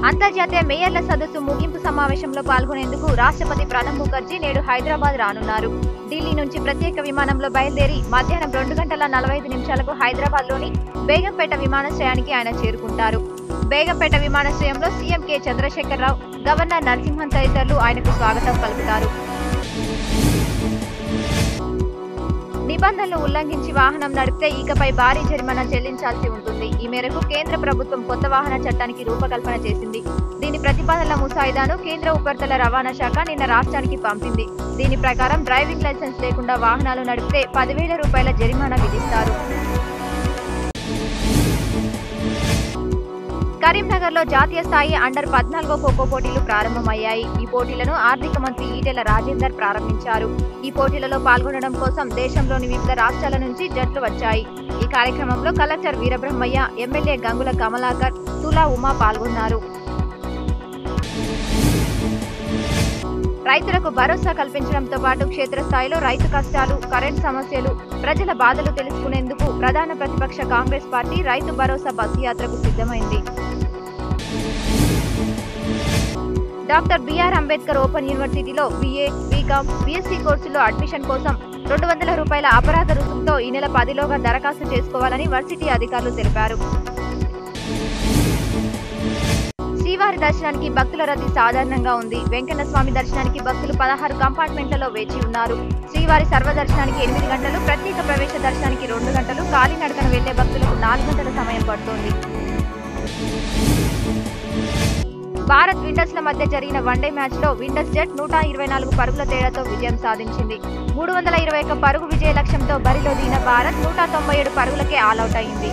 అంతర్జాతీయ మేయర్ల సదస్సు ముగింపు సమావేశంలో పాల్గొనేందుకు రాష్ట్రపతి ప్రణబ్ ముఖర్జీ నేడు హైదరాబాద్ రానున్నారు. ఢిల్లీ నుంచి ప్రత్యేక విమానంలో బయలుదేరి మధ్యాహ్నం 2:45 హైదరాబాద్లోని బేగంపేట విమానాశ్రయానికి ఆయన చేరుకుంటారు. బేగంపేట విమానాశ్రయంలో సీఎం కె చంద్రశేఖర్ రావు, గవర్నర్ నరసింహన్ తదితరులు ఆయనకు స్వాగతం పలుకుతారు. నిబంధనలు ఉల్లంఘించి వాహనం నడిపితే ఇకపై భారీ జరిమానా చెల్లించాల్సి ఉంటుంది. ఈ మేరకు కేంద్ర ప్రభుత్వం కొత్త వాహన చట్టానికి రూపకల్పన చేసింది. దీని ప్రతిపాదనల ముసాయిదాను కేంద్ర ఉపరితల రవాణా శాఖ నిన్న రాష్ట్రానికి పంపింది. దీని ప్రకారం డ్రైవింగ్ లైసెన్స్ లేకుండా వాహనాలు నడిపితే 10,000 రూపాయల జరిమానా విధిస్తారు. కరీంనగర్లో జాతీయ స్థాయి అండర్-14 ఖోఖో పోటీలు ప్రారంభమయ్యాయి. ఈ పోటీలను ఆర్థిక మంత్రి ఈటెల రాజేందర్ ప్రారంభించారు. ఈ పోటీలలో పాల్గొనడం కోసం దేశంలోని వివిధ రాష్ట్రాల నుంచి జట్లు వచ్చాయి. ఈ కార్యక్రమంలో కలెక్టర్ వీరబ్రహ్మయ్య, ఎమ్మెల్యే గంగుల కమలాకర్, తులా ఉమా పాల్గొన్నారు. రైతులకు భరోసా కల్పించడంతో పాటు క్షేత్రస్థాయిలో రైతు కష్టాలు, కరెంట్ సమస్యలు, ప్రజల బాధలు తెలుసుకునేందుకు ప్రధాన ప్రతిపక్ష కాంగ్రెస్ పార్టీ రైతు భరోసా బస్సు యాత్రకు సిద్ధమైంది. డాక్టర్ బిఆర్ అంబేద్కర్ ఓపెన్ యూనివర్సిటీలో BA, BCom, BSc కోర్సుల్లో అడ్మిషన్ కోసం 200 రూపాయల అపరాధ రుసుముతో ఈ నెల 10లోగా దరఖాస్తు చేసుకోవాలని వర్సిటీ అధికారులు తెలిపారు. శ్రీవారి దర్శనానికి భక్తుల రద్దీ సాధారణంగా ఉంది. వెంకన్న స్వామి దర్శనానికి భక్తులు 16 కంపార్ట్మెంట్లలో వేచి ఉన్నారు. శ్రీవారి సర్వదర్శనానికి 8 గంటలు, ప్రత్యేక ప్రవేశ దర్శనానికి 2 గంటలు, కాలినడకన వెళ్లే భక్తులకు 4 గంటల సమయం పడుతోంది. భారత్ విండీస్ల మధ్య జరిగిన వన్డే మ్యాచ్లో విండీస్ జట్ 124 పరుగుల తేడాతో విజయం సాధించింది. 321 పరుగు విజయ లక్ష్యంతో బరిలో దిగిన భారత్ 197 పరుగులకే ఆలౌట్ అయింది.